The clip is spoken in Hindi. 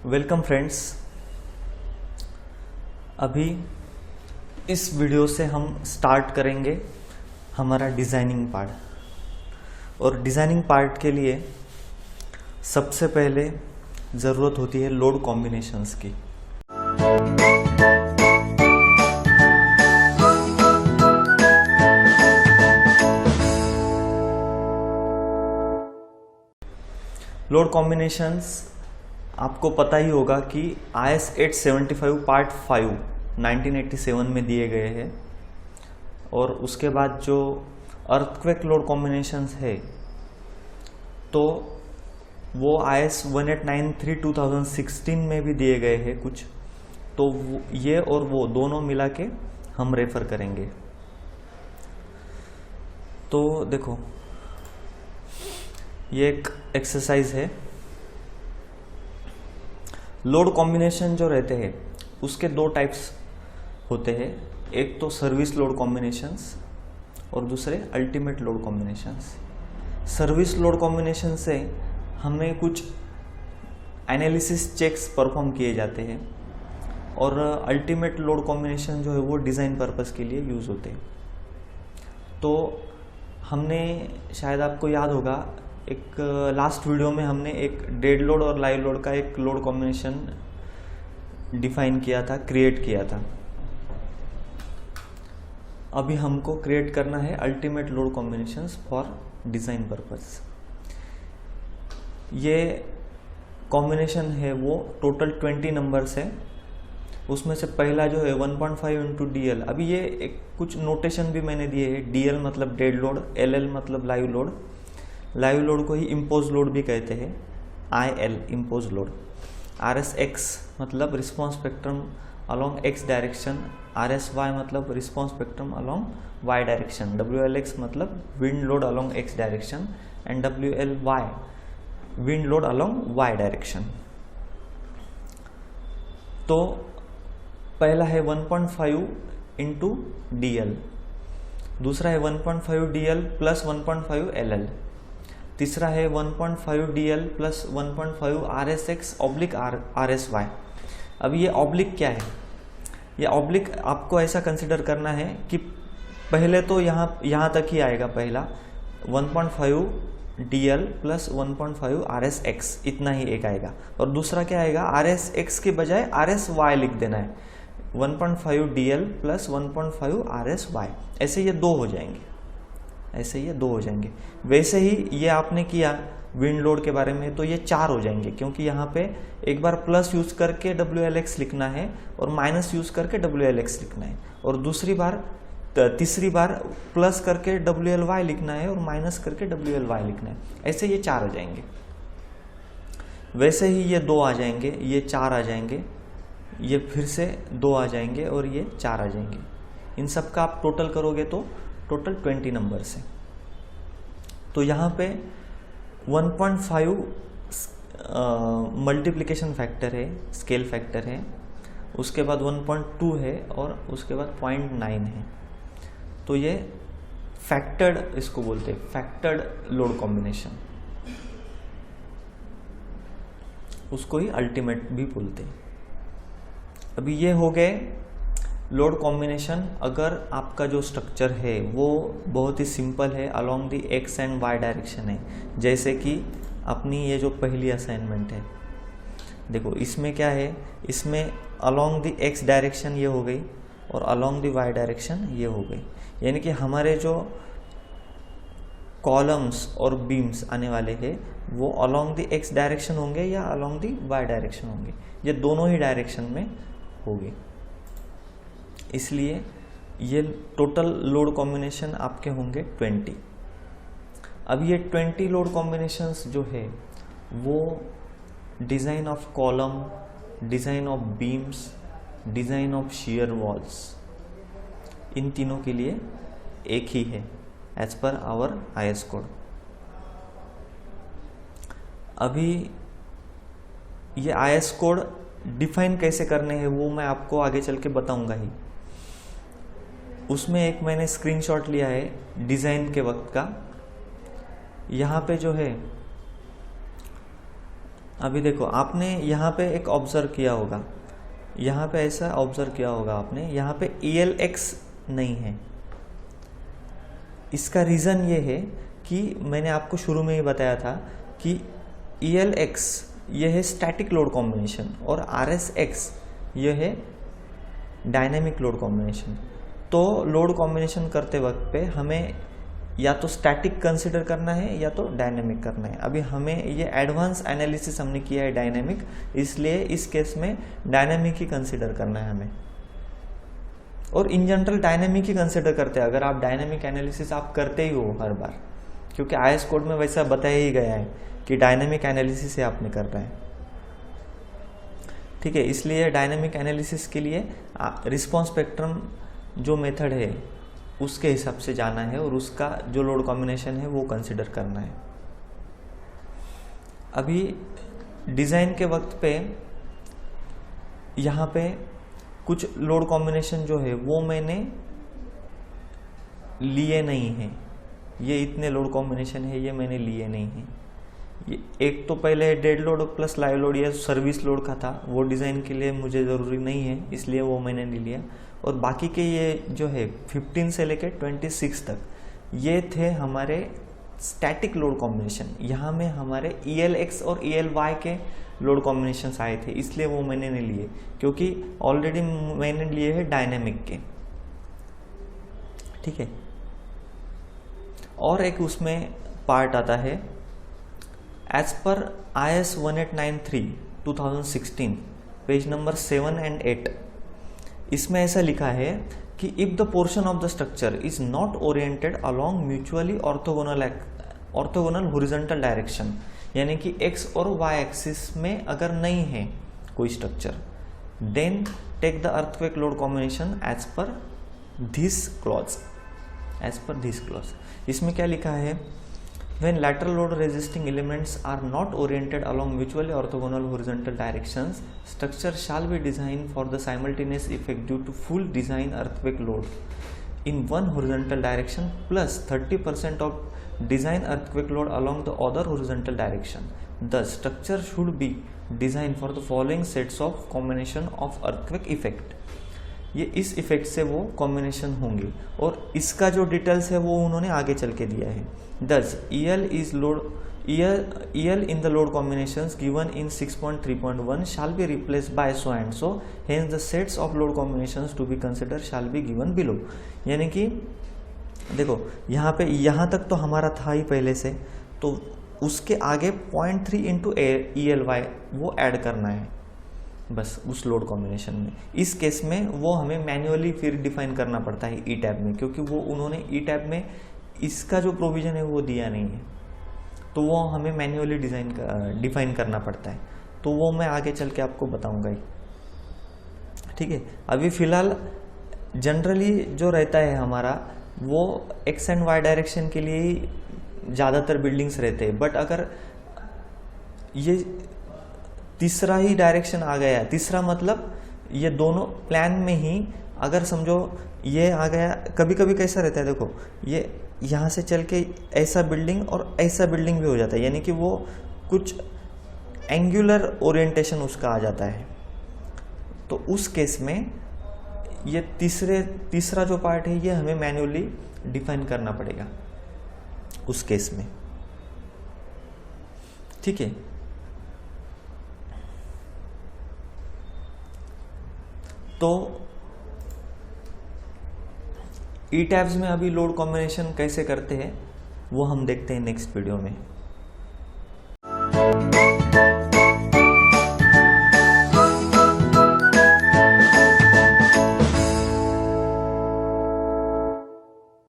Welcome friends. अभी इस वीडियो से हम स्टार्ट करेंगे हमारा डिज़ाइनिंग पार्ट। और डिज़ाइनिंग पार्ट के लिए सबसे पहले ज़रूरत होती है लोड कॉम्बिनेशंस की। लोड कॉम्बिनेशंस आपको पता ही होगा कि IS 875 पार्ट 5 1987 में दिए गए हैं। और उसके बाद जो अर्थक्वेक लोड कॉम्बिनेशंस है तो वो IS 1893 2016 में भी दिए गए हैं कुछ। तो ये और वो दोनों मिला के हम रेफर करेंगे। तो देखो, ये एक एक्सरसाइज है। लोड कॉम्बिनेशन जो रहते हैं उसके दो टाइप्स होते हैं, एक तो सर्विस लोड कॉम्बिनेशंस और दूसरे ultimate load combinations. Service load combination से हमें कुछ एनालिसिस चेक्स परफॉर्म किए जाते हैं और अल्टीमेट लोड कॉम्बिनेशन जो है वो डिज़ाइन पर्पस के लिए यूज़ होते हैं। तो हमने, शायद आपको याद होगा, एक लास्ट वीडियो में हमने एक डेड लोड और लाइव लोड का एक लोड कॉम्बिनेशन डिफाइन किया था, क्रिएट किया था। अभी हमको क्रिएट करना है ultimate load combinations for design purpose. ये कॉम्बिनेशन है वो टोटल 20 नंबर्स है। उसमें से पहला जो है 1.5 इंटू DL। अभी ये एक कुछ नोटेशन भी मैंने दिए है। DL मतलब डेड लोड, LL मतलब लाइव लोड। लाइव लोड को ही इम्पोज लोड भी कहते हैं, IL इम्पोज लोड। RSX मतलब response spectrum along X direction, RSY मतलब response spectrum along Y direction, WLX मतलब wind load along X direction and WLY wind load along Y direction. तो पहला है 1.5 इंटू DL, दूसरा है 1.5 DL प्लस 1.5 LL, तीसरा है 1.5 DL plus 1.5 RSX oblique RSY। अब ये ऑब्लिक क्या है? ये ऑब्लिक आपको ऐसा कंसिडर करना है कि पहले तो यहाँ तक ही आएगा। पहला 1.5 DL प्लस 1.5 RSX, इतना ही एक आएगा। और दूसरा क्या आएगा? RSX के बजाय RSY लिख देना है, 1.5 DL प्लस 1.5 RSY। ऐसे ये दो हो जाएंगे, ऐसे ये दो हो जाएंगे। वैसे ही ये आपने किया विंड लोड के बारे में, तो ये 4 हो जाएंगे, क्योंकि यहाँ पे एक बार प्लस यूज करके WLX लिखना है और माइनस यूज करके WLX लिखना है, और तीसरी बार प्लस करके WLY लिखना है और माइनस करके WLY लिखना है। ऐसे ये 4 हो जाएंगे। वैसे ही ये 2 आ जाएंगे, ये 4 आ जाएंगे, ये फिर से 2 आ जाएंगे और ये 4 आ जाएंगे। इन सब का आप टोटल करोगे तो टोटल 20 नंबर्स है। तो यहाँ पे 1.5 मल्टीप्लिकेशन फैक्टर है, स्केल फैक्टर है, उसके बाद 1.2 है और उसके बाद 0.9 है। तो ये फैक्टर्ड, इसको बोलते हैं फैक्टर्ड लोड कॉम्बिनेशन, उसको ही अल्टीमेट भी बोलते हैं। अभी ये हो गए लोड कॉम्बिनेशन। अगर आपका जो स्ट्रक्चर है वो बहुत ही सिंपल है, along the X and Y direction है, जैसे कि अपनी ये जो पहली असाइनमेंट है, देखो इसमें क्या है, इसमें अलोंग द X डायरेक्शन ये हो गई और अलोंग द Y डायरेक्शन ये हो गई। यानी कि हमारे जो कॉलम्स और बीम्स आने वाले हैं वो अलोंग द X डायरेक्शन होंगे या अलोंग द Y डायरेक्शन होंगे, ये दोनों ही डायरेक्शन में होंगे। इसलिए ये टोटल लोड कॉम्बिनेशन आपके होंगे 20। अब ये 20 लोड कॉम्बिनेशंस जो है वो design of column, design of beams, design of shear walls, इन तीनों के लिए एक ही है as per hour IS code. अभी ये IS कोड डिफाइन कैसे करने हैं वो मैं आपको आगे चल के बताऊंगा ही। उसमें एक मैंने स्क्रीनशॉट लिया है डिज़ाइन के वक्त का। यहाँ पे जो है अभी देखो आपने यहाँ पे एक ऑब्जर्व किया होगा, यहाँ पे ऐसा ऑब्जर्व किया होगा आपने, यहाँ पे ELX नहीं है। इसका रीज़न ये है कि मैंने आपको शुरू में ही बताया था कि ELX ये है स्टैटिक लोड कॉम्बिनेशन और RSX ये है डायनेमिक लोड कॉम्बिनेशन। तो लोड कॉम्बिनेशन करते वक्त पे हमें या तो स्टैटिक कंसिडर करना है या तो डायनेमिक करना है। अभी हमें ये एडवांस एनालिसिस हमने किया है डायनेमिक, इसलिए इस केस में डायनेमिक ही कंसिडर करना है हमें। और in general dynamic he consider करते हैं अगर आप डायनेमिक एनालिसिस आप करते ही हो हर बार, क्योंकि IS कोड में वैसा बताया ही गया है कि डायनेमिक एनालिसिस ही आपने कर रहे हैं। ठीक है, इसलिए डायनेमिक एनालिसिस के लिए रिस्पॉन्स स्पेक्ट्रम जो मेथड है उसके हिसाब से जाना है और उसका जो लोड कॉम्बिनेशन है वो कंसिडर करना है। अभी डिज़ाइन के वक्त पे यहाँ पे कुछ लोड कॉम्बिनेशन जो है वो मैंने लिए नहीं हैं। ये इतने लोड कॉम्बिनेशन है ये मैंने लिए नहीं हैं। ये एक तो पहले dead load plus live load या सर्विस लोड का था, वो डिज़ाइन के लिए मुझे ज़रूरी नहीं है इसलिए वो मैंने नहीं लिया। और बाकी के ये जो है 15 से लेकर 26 तक ये थे हमारे स्टैटिक लोड कॉम्बिनेशन। यहाँ में हमारे ELX और ELY के लोड कॉम्बिनेशंस आए थे, इसलिए वो मैंने नहीं लिए क्योंकि ऑलरेडी मैंने लिए हैं डायनेमिक के। ठीक है, और एक उसमें पार्ट आता है as per IS 1893 2016 page number 7 and 8। इसमें ऐसा लिखा है कि if the portion of the structure is not oriented along mutually orthogonal horizontal direction, यानी कि X और Y एक्सिस में अगर नहीं है कोई structure, then take the earthquake load combination as पर दिस क्लॉज। इसमें क्या लिखा है, when lateral load resisting elements are not oriented along mutually orthogonal horizontal directions, structure shall be designed for the simultaneous effect due to full design earthquake load in one horizontal direction plus 30% of design earthquake load along the other horizontal direction. Thus, structure should be designed for the following sets of combination of earthquake effect. ये इस इफेक्ट से वो कॉम्बिनेशन होंगे और इसका जो डिटेल्स है वो उन्होंने आगे चल के दिया है। Thus, EL in the load combinations given in 6.3.1 shall be replaced by so and so. Hence, the sets of load combinations to be considered shall be given below. यानी कि देखो यहाँ पे यहाँ तक तो हमारा था ही पहले से, तो उसके आगे 0.3 into ELY वो ऐड करना है बस उस लोड कॉम्बिनेशन में। इस केस में वो हमें मैन्युअली फिर डिफाइन करना पड़ता है ई टैब में, क्योंकि वो उन्होंने ई टैब में इसका जो प्रोविज़न है वो दिया नहीं है, तो वो हमें मैन्युअली डिफाइन करना पड़ता है। तो वो मैं आगे चल के आपको बताऊंगा ही। ठीक है, अभी फ़िलहाल जनरली जो रहता है हमारा वो X एंड Y डायरेक्शन के लिए ही ज़्यादातर बिल्डिंग्स रहते हैं, बट अगर ये तीसरा ही डायरेक्शन आ गया, तीसरा मतलब ये दोनों प्लान में ही अगर समझो ये आ गया, कभी कभी कैसा रहता है देखो, ये यहाँ से चल के ऐसा बिल्डिंग और ऐसा बिल्डिंग भी हो जाता है, यानी कि वो कुछ एंगुलर ओरिएंटेशन उसका आ जाता है। तो उस केस में ये तीसरा जो पार्ट है ये हमें मैन्युअली डिफाइन करना पड़ेगा उस केस में। ठीक है, तो ई टैब्स में अभी लोड कॉम्बिनेशन कैसे करते हैं वो हम देखते हैं नेक्स्ट वीडियो में।